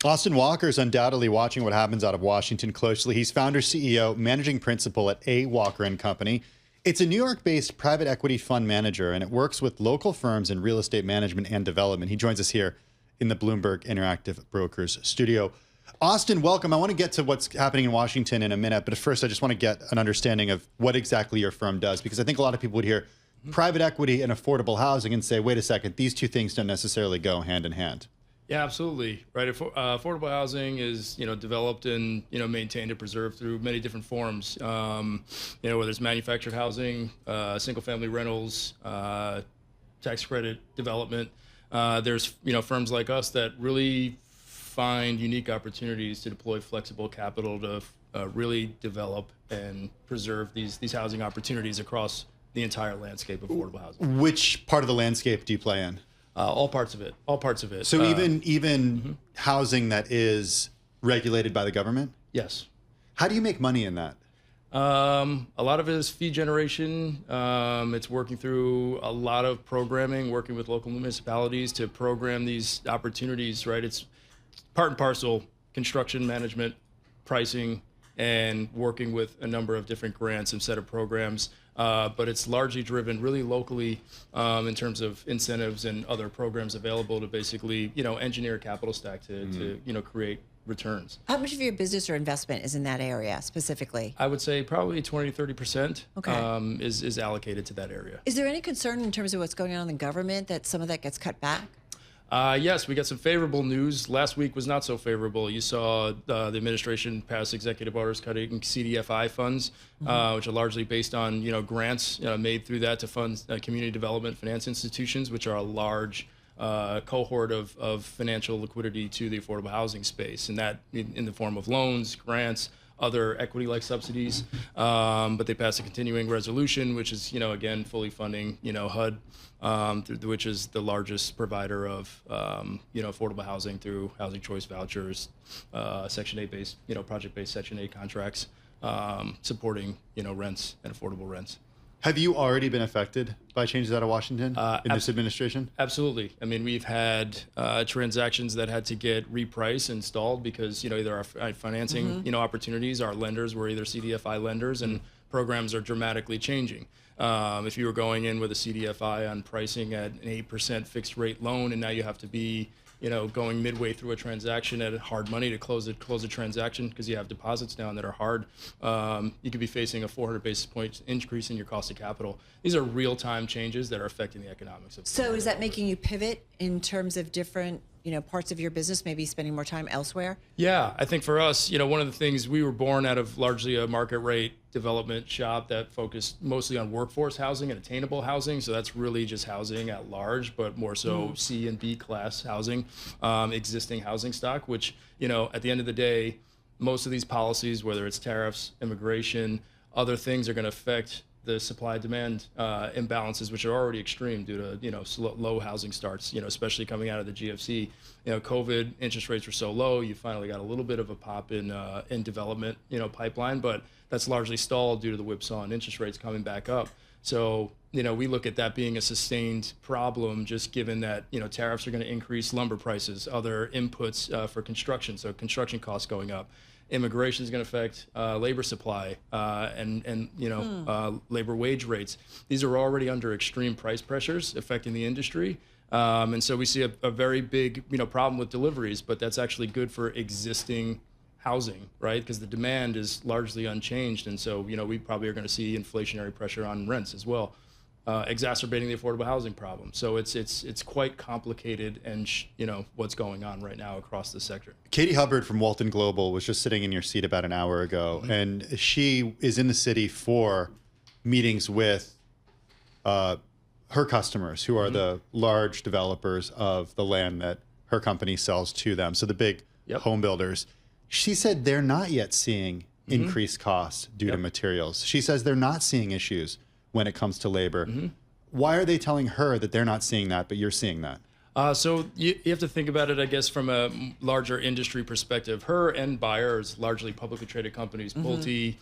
Austin Walker is undoubtedly watching what happens out of Washington closely. He's founder, CEO, managing principal at A. Walker & Company. It's a New York-based private equity fund manager, and it works with local firms in real estate management and development. He joins us here in the Bloomberg Interactive Brokers studio. Austin, welcome. I want to get to what's happening in Washington in a minute, but first I just want to get an understanding of what exactly your firm does, because I think a lot of people would hear private equity and affordable housing and say, wait a second, these two things don't necessarily go hand in hand. Yeah, absolutely. Right. Affordable housing is, developed and, maintained and preserved through many different forms. Whether it's manufactured housing, single family rentals, tax credit development. There's, firms like us that really find unique opportunities to deploy flexible capital to really develop and preserve these housing opportunities across the entire landscape of affordable housing. Which part of the landscape do you play in? All parts of it. All parts of it. So even housing that is regulated by the government? Yes. How do you make money in that? A lot of it is fee generation. It's working through a lot of programming, working with local municipalities to program these opportunities, right? It's part and parcel construction management, pricing, and working with a number of different grants and set of programs. But it's largely driven really locally in terms of incentives and other programs available to basically, engineer a capital stack to create returns. How much of your business or investment is in that area specifically? I would say probably 20 to 30% Okay. is allocated to that area. Is there any concern in terms of what's going on in the government that some of that gets cut back? Yes, we got some favorable news. Last week was not so favorable. You saw the administration pass executive orders cutting CDFI funds, which are largely based on grants made through that to fund community development finance institutions, which are a large cohort of financial liquidity to the affordable housing space, and that in the form of loans, grants, other equity-like subsidies. But they passed a continuing resolution, which is again fully funding HUD, which is the largest provider of affordable housing through housing choice vouchers, Section 8 based project-based Section 8 contracts, supporting rents and affordable rents. Have you already been affected by changes out of Washington in this administration? Absolutely. I mean, we've had transactions that had to get repriced and stalled because either our financing opportunities, our lenders were either CDFI lenders, and programs are dramatically changing. If you were going in with a CDFI on pricing at an 8% fixed rate loan, and now you have to be going midway through a transaction at hard money to close a transaction because you have deposits down that are hard, you could be facing a 400 basis points increase in your cost of capital. These are real-time changes that are affecting the economics of the So is that making you pivot in terms of different parts of your business, maybe spending more time elsewhere? Yeah, I think for us, one of the things, we were born out of largely a market rate development shop that focused mostly on workforce housing and attainable housing. So that's really just housing at large, but more so C and B class housing, existing housing stock, which, at the end of the day, most of these policies, whether it's tariffs, immigration, other things are going to affect the supply-demand imbalances, which are already extreme due to low housing starts, especially coming out of the GFC. COVID, interest rates were so low, you finally got a little bit of a pop in development pipeline, but that's largely stalled due to the whipsaw and interest rates coming back up. So we look at that being a sustained problem, just given that tariffs are going to increase lumber prices, other inputs for construction, so construction costs going up. Immigration is going to affect labor supply and labor wage rates. These are already under extreme price pressures affecting the industry. And so we see a very big problem with deliveries, but that's actually good for existing housing, right? Because the demand is largely unchanged. And so, we probably are going to see inflationary pressure on rents as well, exacerbating the affordable housing problem. So it's quite complicated, and what's going on right now across the sector. Katie Hubbard from Walton Global was just sitting in your seat about an hour ago, and she is in the city for meetings with her customers, who are the large developers of the land that her company sells to them. So the big home builders. She said they're not yet seeing increased costs due to materials. She says they're not seeing issues when it comes to labor. Why are they telling her that they're not seeing that, but you're seeing that? So you have to think about it, I guess, from a larger industry perspective. Her end buyers, largely publicly traded companies, Pulte,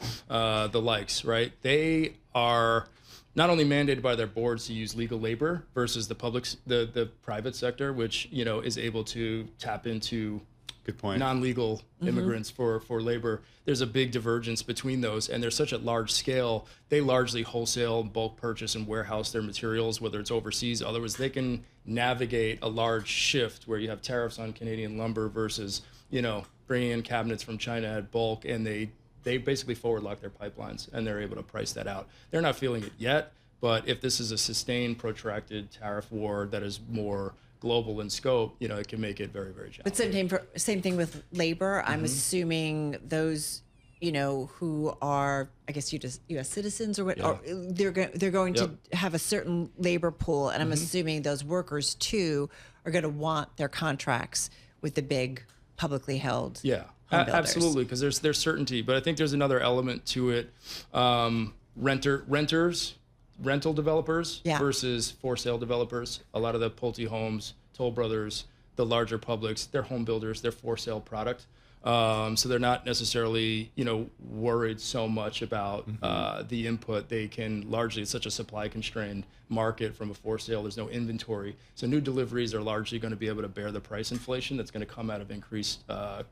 the likes, right? They are not only mandated by their boards to use legal labor versus the private sector, which is able to tap into Good point. non-legal immigrants for labor. There's a big divergence between those, and they're such at large scale. They largely wholesale, bulk purchase, and warehouse their materials, whether it's overseas. Otherwise, they can navigate a large shift where you have tariffs on Canadian lumber versus, bringing in cabinets from China at bulk, and they basically forward lock their pipelines, and they're able to price that out. They're not feeling it yet, but if this is a sustained, protracted tariff war that is more global in scope, it can make it very, very challenging. But same thing with labor. I'm assuming those, who are, I guess, U.S. citizens or what, they're going to have a certain labor pool, and I'm assuming those workers too are going to want their contracts with the big publicly held. Yeah, absolutely, because there's certainty. But I think there's another element to it: rental developers versus for sale developers. A lot of the Pulte Homes, Toll Brothers, the larger publics, they're home builders, they're for sale product. So they're not necessarily, worried so much about the input. They can largely, it's such a supply constrained market from a for sale, there's no inventory. So new deliveries are largely going to be able to bear the price inflation that's going to come out of increased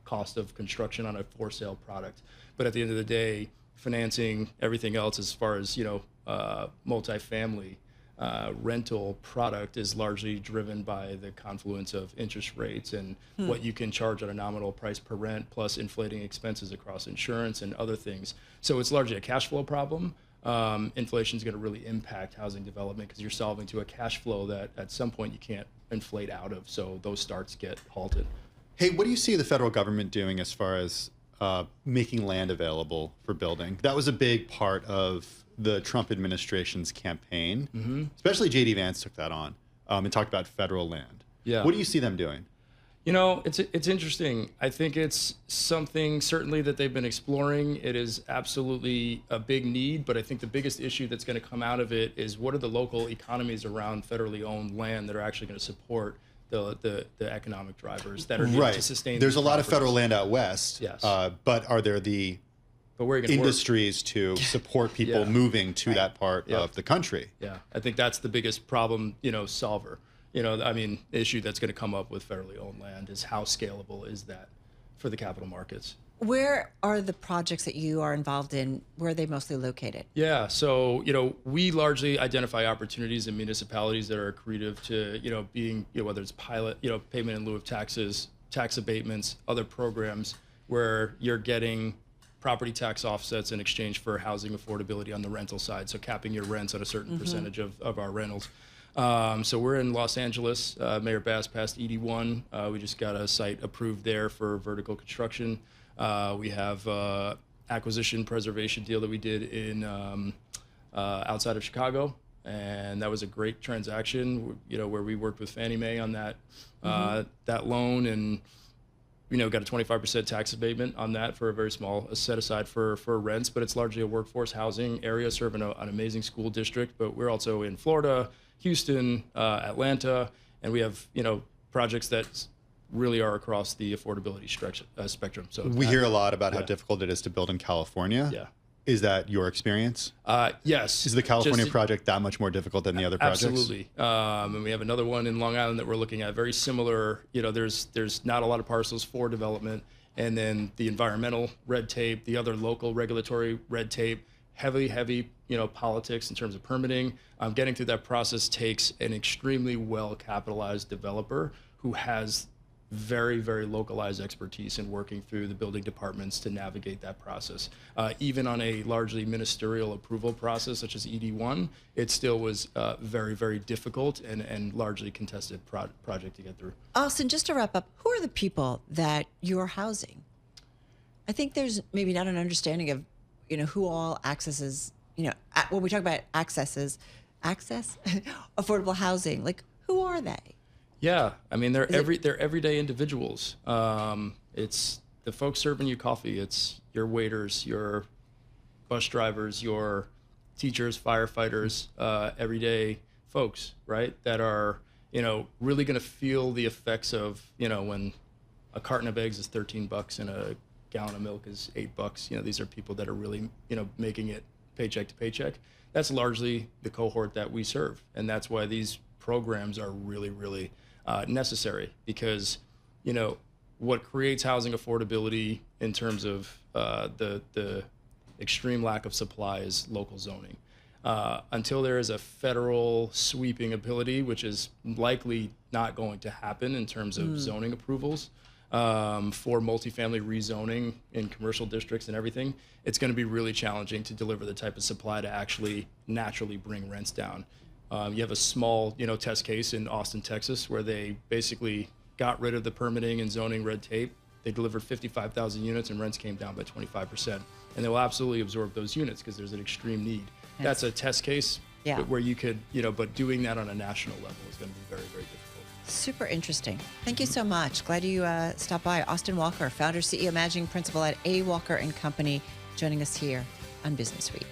cost of construction on a for sale product. But at the end of the day, financing, everything else as far as, multifamily rental product is largely driven by the confluence of interest rates and what you can charge on a nominal price per rent, plus inflating expenses across insurance and other things. So it's largely a cash flow problem. Inflation is going to really impact housing development because you're solving to a cash flow that at some point you can't inflate out of. So those starts get halted. Hey, what do you see the federal government doing as far as making land available for building? That was a big part of the Trump administration's campaign. Especially J.D. Vance took that on and talked about federal land. Yeah. What do you see them doing? It's interesting. I think it's something certainly that they've been exploring. It is absolutely a big need, but I think the biggest issue that's going to come out of it is what are the local economies around federally owned land that are actually going to support the economic drivers that are needed to sustain. There's these a lot of properties. federal land out west, Yes. but are there the But where are you going to industries to support people moving to that part of the country? Yeah, I think that's the biggest problem, solver. The issue that's going to come up with federally owned land is how scalable is that for the capital markets. Where are the projects that you are involved in? Where are they mostly located? Yeah, so we largely identify opportunities in municipalities that are accretive to being whether it's pilot payment in lieu of taxes, tax abatements, other programs where you're getting property tax offsets in exchange for housing affordability on the rental side. So capping your rents at a certain percentage of our rentals. So we're in Los Angeles. Mayor Bass passed ED1. We just got a site approved there for vertical construction. We have acquisition preservation deal that we did in outside of Chicago, and that was a great transaction. Where we worked with Fannie Mae on that that loan, and got a 25% tax abatement on that for a very small set aside for rents. But it's largely a workforce housing area serving an amazing school district. But we're also in Florida, Houston, Atlanta, and we have projects that really are across the affordability spectrum. So we hear a lot about how difficult it is to build in California. Yeah. Is that your experience? Yes. Is the California project that much more difficult than the other projects? Absolutely. And we have another one in Long Island that we're looking at. Very similar. There's not a lot of parcels for development, and then the environmental red tape, the other local regulatory red tape, heavy politics in terms of permitting. Getting through that process takes an extremely well capitalized developer who has very, very localized expertise in working through the building departments to navigate that process. Even on a largely ministerial approval process, such as ED1, it still was very, very difficult and largely contested project to get through. Austin, just to wrap up, who are the people that you're housing? I think there's maybe not an understanding of, who all accesses, when we talk about access, affordable housing, like who are they? Yeah, they're everyday individuals. It's the folks serving you coffee. It's your waiters, your bus drivers, your teachers, firefighters, everyday folks, right? That are really going to feel the effects of when a carton of eggs is $13 and a gallon of milk is $8. These are people that are really making it paycheck to paycheck. That's largely the cohort that we serve, and that's why these programs are really, really necessary, because what creates housing affordability in terms of the extreme lack of supply is local zoning. Until there is a federal sweeping ability, which is likely not going to happen in terms of zoning approvals for multifamily rezoning in commercial districts and everything, it's going to be really challenging to deliver the type of supply to actually naturally bring rents down. You have a small, test case in Austin, Texas, where they basically got rid of the permitting and zoning red tape. They delivered 55,000 units and rents came down by 25%. And they will absolutely absorb those units because there's an extreme need. That's a test case where you could, but doing that on a national level is going to be very, very difficult. Super interesting. Thank you so much. Glad you stopped by. Austin Walker, founder, CEO, managing principal at A. Walker & Company, joining us here on Business Week.